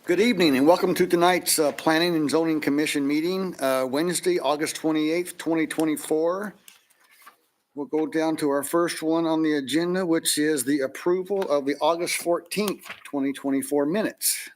Good evening and welcome to tonight's Planning and Zoning Commission meeting, Wednesday, August 28th, 2024. We'll go down to our first one on the agenda, which is the approval of the August 14th, 2024 minutes.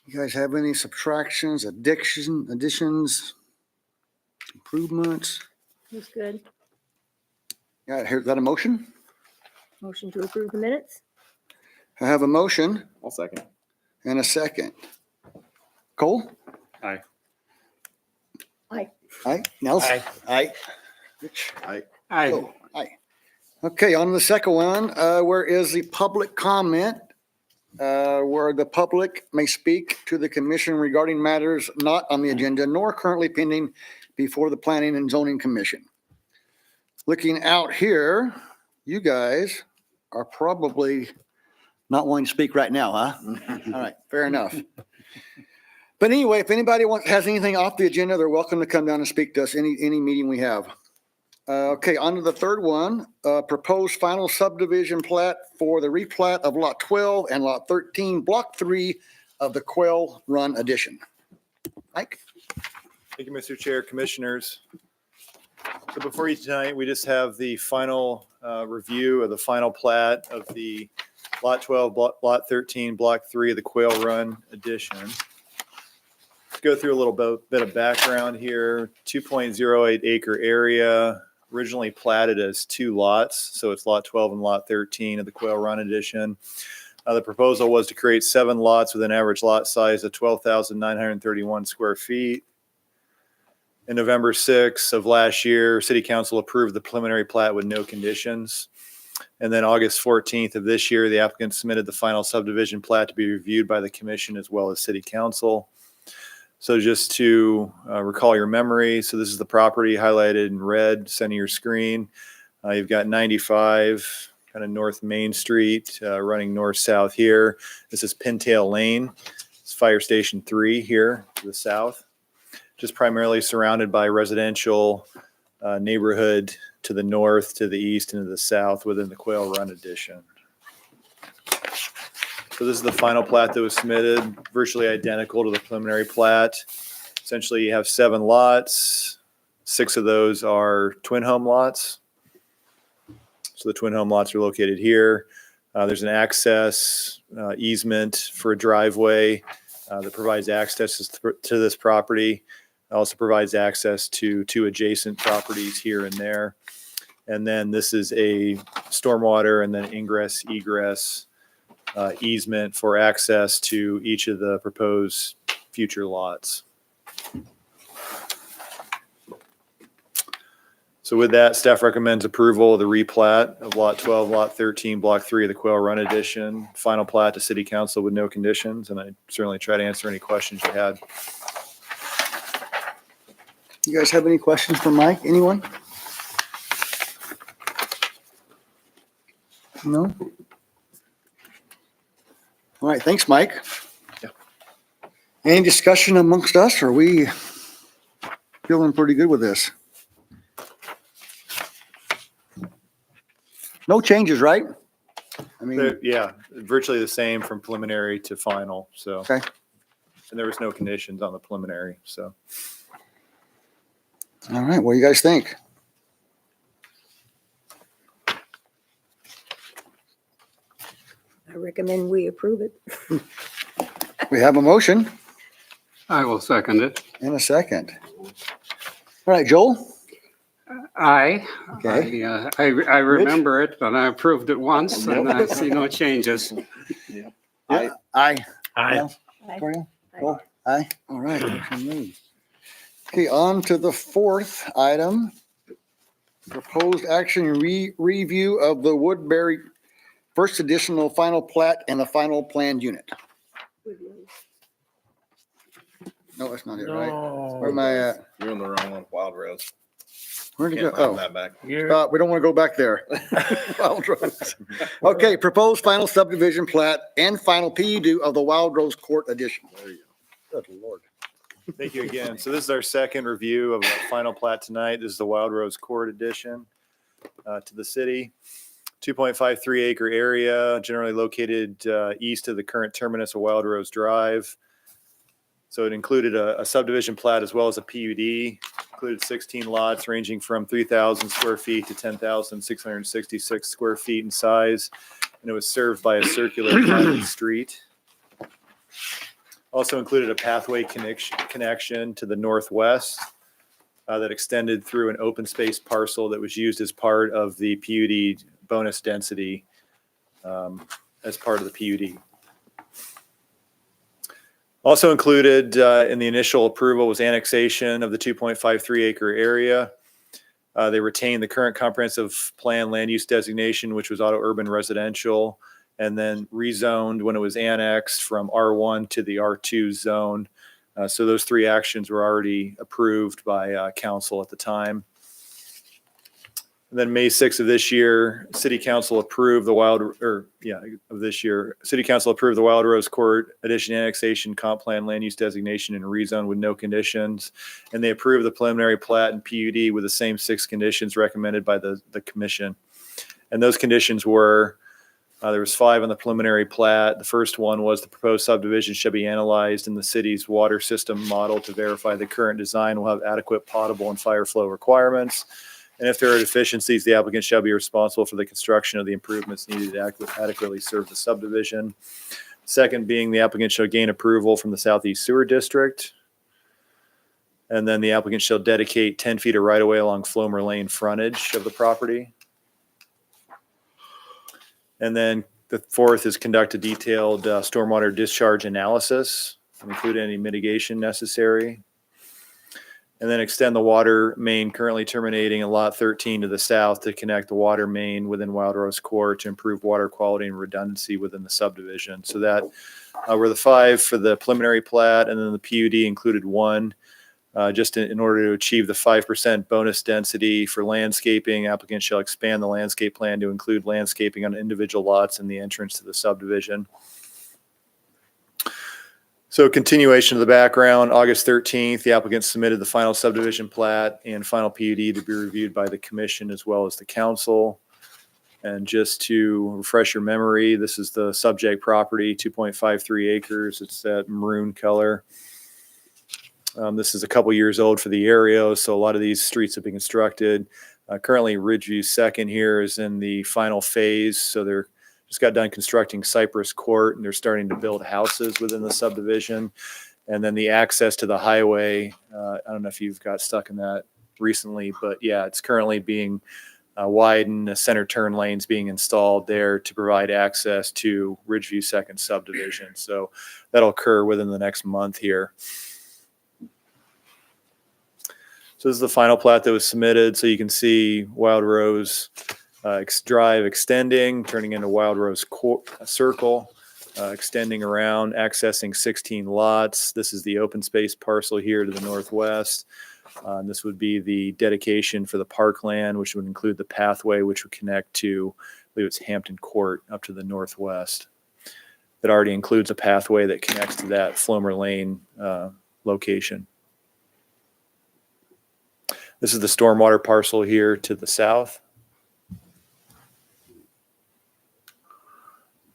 You guys have any subtractions, additions, improvements? Looks good. Yeah, here's that a motion? Motion to approve the minutes? I have a motion I'll second. and a second. Cole? Aye. Aye. Aye. Nelson? Aye. Rich? Aye. Oh, aye. Okay, on to the second one, where is the public comment, where the public may speak to the commission regarding matters not on the agenda nor currently pending before the Planning and Zoning Commission. Looking out here, you guys are probably not wanting to speak right now, huh? All right, fair enough. But anyway, if anybody has anything off the agenda, they're welcome to come down and speak to us any meeting we have. Okay, on to the third one, proposed final subdivision plat for the replat of Lot 12 and Lot 13, Block 3 of the Quail Run addition. Mike? Thank you, Mr. Chair, Commissioners. So before you tonight, we just have the final review of the final plat of the Lot 12, Lot 13, Block 3 of the Quail Run addition. Let's go through a little bit of background here. 2.08 acre area, originally platted as two lots. So it's Lot 12 and Lot 13 of the Quail Run addition. The proposal was to create 7 lots with an average lot size of 12,931 square feet. In November 6th of last year, City Council approved the preliminary plat with no conditions. And then August 14th of this year, the applicant submitted the final subdivision plat to be reviewed by the commission as well as City Council. So just to recall your memory, so this is the property highlighted in red, center of your screen. You've got 95, kind of North Main Street, running north-south here. This is Pintail Lane. It's Fire Station 3 here to the south. Just primarily surrounded by residential neighborhood to the north, to the east, and to the south within the Quail Run addition. So this is the final plat that was submitted, virtually identical to the preliminary plat. Essentially, you have 7 lots. 6 of those are twin home lots. So the twin home lots are located here. There's an access easement for a driveway that provides access to this property. It also provides access to 2 adjacent properties here and there. And then this is a stormwater and then ingress, egress easement for access to each of the proposed future lots. So with that, staff recommends approval of the replat of Lot 12, Lot 13, Block 3 of the Quail Run addition. Final plat to City Council with no conditions, and I certainly try to answer any questions you had. You guys have any questions for Mike? Anyone? No? All right, thanks, Mike. Yeah. Any discussion amongst us? Or are we feeling pretty good with this? No changes, right? I mean, Yeah, virtually the same from preliminary to final, so. Okay. And there was no conditions on the preliminary, so. all right, what do you guys think? I recommend we approve it. We have a motion I will second it. and a second. All right, Joel? Aye. Okay. I remember it, but I approved it once and I see no changes. Aye. Aye. Aye. Victoria? Joel? Aye. All right. motion made. Okay, on to the fourth item. Proposed action review of the Woodbury first additional final plat and the final planned unit. No, that's not it, right? Where am I at? You're on the wrong one, Wild Rose. Where'd it Can't go? find Oh, that back. we don't want to go back there. Wild Rose. Okay, proposed final subdivision plat and final PUD of the Wild Rose Court addition. There you go. Good Lord. Thank you again. So this is our second review of the final plat tonight. This is the Wild Rose Court addition to the city. 2.53 acre area, generally located east of the current terminus of Wild Rose Drive. So it included a subdivision plat as well as a PUD. Included 16 lots ranging from 3,000 square feet to 10,666 square feet in size. And it was served by a circular private street. Also included a pathway connection to the northwest that extended through an open space parcel that was used as part of the PUD bonus density as part of the PUD. Also included in the initial approval was annexation of the 2.53 acre area. They retained the current comprehensive plan land use designation, which was auto urban residential, and then rezoned when it was annexed from R1 to the R2 zone. So those three actions were already approved by council at the time. And then May 6th of this year, City Council approved the Wild Rose Court addition annexation comp plan land use designation and rezone with no conditions. And they approved the preliminary plat and PUD with the same 6 conditions recommended by the commission. And those conditions were, there was 5 on the preliminary plat. The first one was the proposed subdivision should be analyzed in the city's water system model to verify the current design will have adequate potable and fire flow requirements. And if there are deficiencies, the applicant shall be responsible for the construction of the improvements needed to adequately serve the subdivision. Second being the applicant shall gain approval from the Southeast Sewer District. And then the applicant shall dedicate 10 feet of right-of-way along Flomer Lane frontage of the property. And then the fourth is conduct a detailed stormwater discharge analysis and include any mitigation necessary. And then extend the water main currently terminating in lot 13 to the south to connect the water main within Wild Rose Court to improve water quality and redundancy within the subdivision. So that were the 5 for the preliminary plat, and then the PUD included 1 just in order to achieve the 5% bonus density for landscaping. Applicant shall expand the landscape plan to include landscaping on individual lots in the entrance to the subdivision. So continuation of the background, August 13th, the applicant submitted the final subdivision plat and final PUD to be reviewed by the commission as well as the council. And just to refresh your memory, this is the subject property, 2.53 acres. It's that maroon color. This is a couple years old for the area, so a lot of these streets have been constructed. Currently, Ridgeview Second here is in the final phase, so they're just got done constructing Cypress Court, and they're starting to build houses within the subdivision. And then the access to the highway, I don't know if you've got stuck in that recently, but yeah, it's currently being widened. The center turn lanes being installed there to provide access to Ridgeview Second subdivision. So that'll occur within the next month here. So this is the final plat that was submitted. So you can see Wild Rose Drive extending, turning into Wild Rose Circle, extending around, accessing 16 lots. This is the open space parcel here to the northwest. And this would be the dedication for the parkland, which would include the pathway, which would connect to, I believe it's Hampton Court up to the northwest. That already includes a pathway that connects to that Flomer Lane location. This is the stormwater parcel here to the south.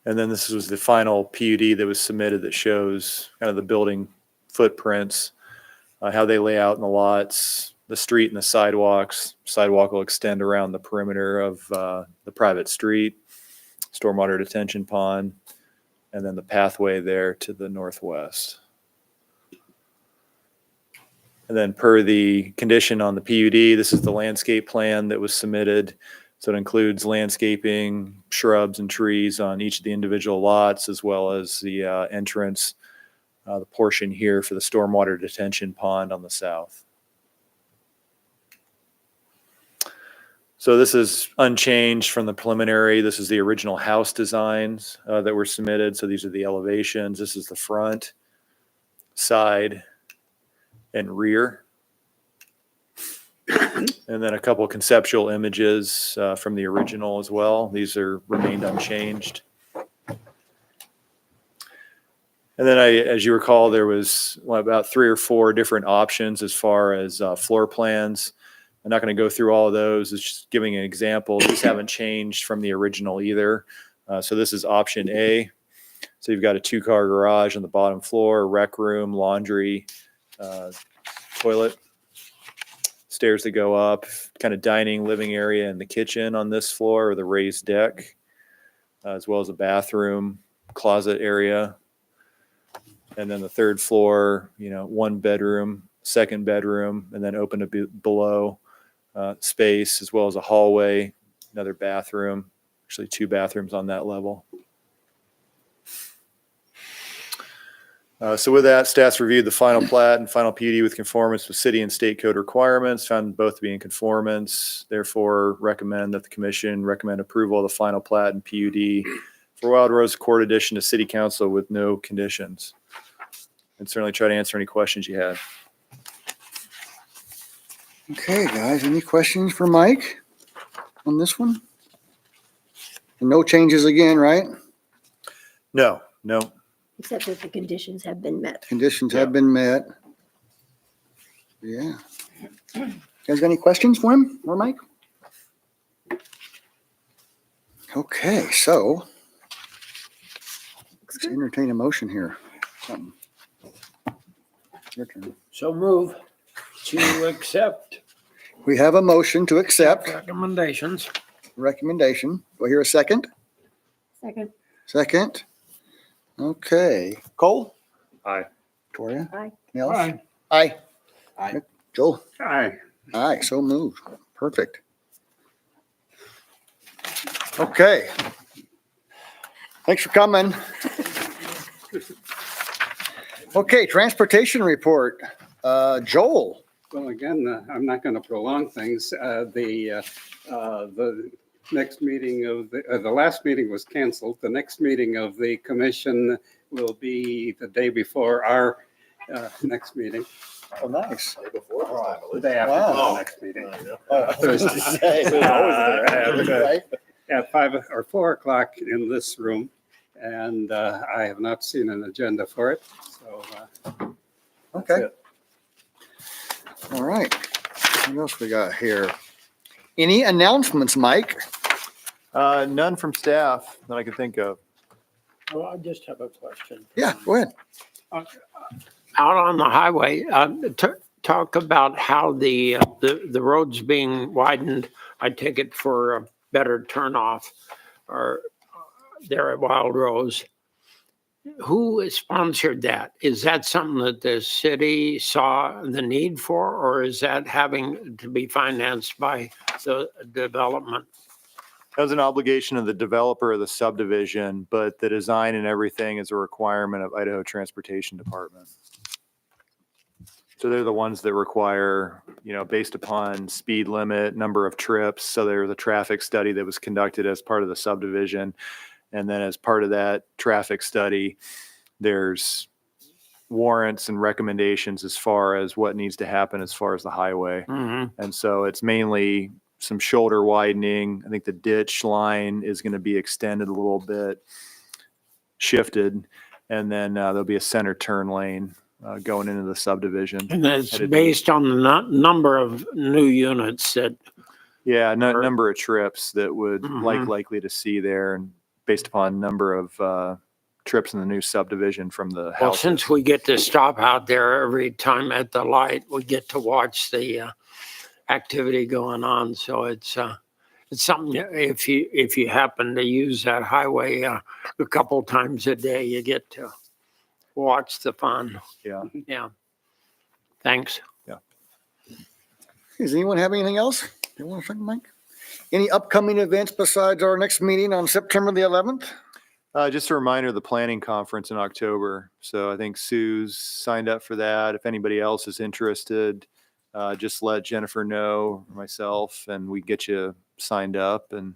And then this was the final PUD that was submitted that shows kind of the building footprints, how they lay out in the lots, the street and the sidewalks. Sidewalk will extend around the perimeter of the private street, stormwater detention pond, and then the pathway there to the northwest. And then per the condition on the PUD, this is the landscape plan that was submitted. So it includes landscaping, shrubs and trees on each of the individual lots, as well as the entrance, the portion here for the stormwater detention pond on the south. So this is unchanged from the preliminary. This is the original house designs that were submitted. So these are the elevations. This is the front, side, and rear. And then a couple of conceptual images from the original as well. These are remained unchanged. And then as you recall, there was about 3 or 4 different options as far as floor plans. I'm not going to go through all of those. It's just giving an example. These haven't changed from the original either. So this is option A. So you've got a 2-car garage on the bottom floor, rec room, laundry, toilet, stairs that go up, kind of dining, living area, and the kitchen on this floor, or the raised deck, as well as a bathroom, closet area. And then the 3rd floor, 1 bedroom, 2nd bedroom, and then open to below space, as well as a hallway, another bathroom, actually 2 bathrooms on that level. So with that, staff's reviewed the final plat and final PUD with conformance with city and state code requirements, found both to be in conformance. Therefore, recommend that the commission recommend approval of the final plat and PUD for Wild Rose Court addition to city council with no conditions. And certainly try to answer any questions you had. Okay, guys, any questions for Mike on this one? And no changes again, right? No. Except that the conditions have been met. Conditions have been met. Yeah. You guys got any questions for him or Mike? Okay, so let's entertain a motion here. Something. Your turn. So move to accept We have a motion to accept recommendations. recommendation. Do I hear a second? Second. Second. Okay. Cole? Aye. Victoria? Aye. Nels? Aye. Aye. Aye. Joel? Aye. Aye, so moved. Perfect. Okay. Thanks for coming. Okay, transportation report. Joel? Well, again, I'm not going to prolong things. The next meeting the last meeting was canceled. The next meeting of the commission will be the day before our next meeting. Oh, nice. The day after Wow. the next meeting. Thursday. At 5 or 4 o'clock in this room. And I have not seen an agenda for it. So that's Okay, it. all right. What else we got here? Any announcements, Mike? None from staff that I could think of. Well, I just have a question. Yeah, go ahead. Out on the highway, talk about how the road's being widened. I take it for a better turnoff or there at Wild Rose. Who sponsored that? Is that something that the city saw the need for, or is that having to be financed by the development? That was an obligation of the developer of the subdivision, but the design and everything is a requirement of Idaho Transportation Department. So they're the ones that require, based upon speed limit, number of trips. So there was a traffic study that was conducted as part of the subdivision. And then as part of that traffic study, there's warrants and recommendations as far as what needs to happen as far as the highway. Mm-hmm. And so it's mainly some shoulder widening. I think the ditch line is going to be extended a little bit, shifted, and then there'll be a center turn lane going into the subdivision. And it's based on the number of new units that, Yeah, Or- number of trips that would Mhm. likely to see there, and based upon number of trips in the new subdivision from the well, house. since we get to stop out there every time at the light, we get to watch the activity going on. So it's something, if you happen to use that highway a couple times a day, you get to watch the fun. Yeah. Yeah. Thanks. Does anyone have anything else? You want to think, Mike? Any upcoming events besides our next meeting on September the 11th? Just a reminder, the planning conference in October. So I think Sue's signed up for that. If anybody else is interested, just let Jennifer know, or myself, and we get you signed up. And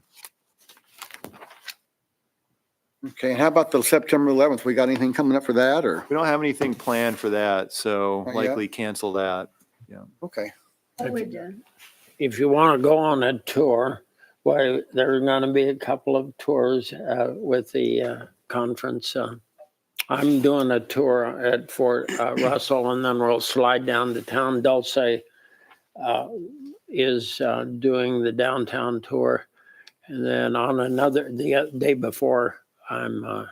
Okay, and how about the September 11th? We got anything coming up for that or? we don't have anything planned for that, so Not yet? likely cancel that. Okay, I would, If you want to go on a tour, well, there's going to be a couple of tours with the conference. I'm doing a tour at Fort Russell, and then we'll slide down to town. Dulce is doing the downtown tour. And then on the day before, I'm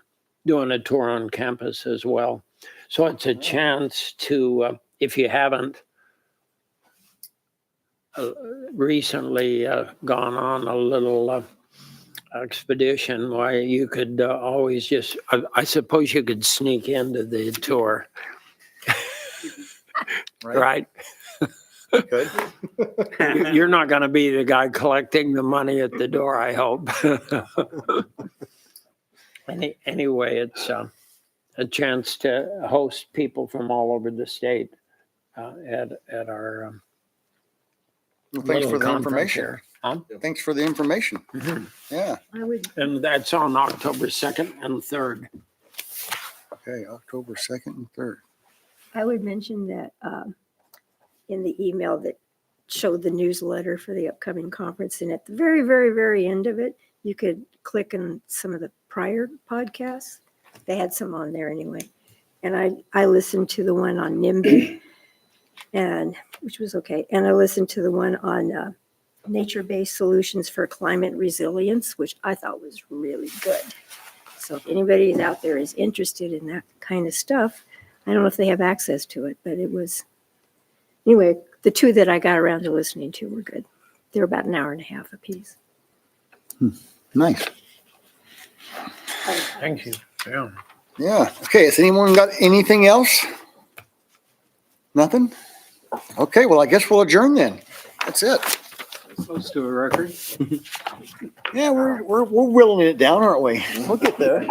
doing a tour on campus as well. So it's a chance to, if you haven't recently gone on a little expedition, why you could always just, I suppose you could sneak into the tour, right? Good. You're not going to be the guy collecting the money at the door, I hope. Anyway, it's a chance to host people from all over the state at our Well, thanks for little the conference information. here. Huh? Thanks for the information. Mhm. Yeah. I would, And that's on October 2nd and 3rd. Okay, October 2nd and 3rd. I would mention that in the email that showed the newsletter for the upcoming conference, and at the very, very, very end of it, you could click on some of the prior podcasts. They had some on there anyway. And I listened to the one on NIMBY, and which was okay. And I listened to the one on nature-based solutions for climate resilience, which I thought was really good. So if anybody out there is interested in that kind of stuff, I don't know if they have access to it, but it was, anyway, the two that I got around to listening to were good. They're about an hour and a half apiece. Nice. Thank you. Yeah. Yeah. Okay. Has anyone got anything else? Nothing? Okay. Well, I guess we'll adjourn then. That's it. Close to a record. Yeah, we're whittling it down, aren't we? We'll get there.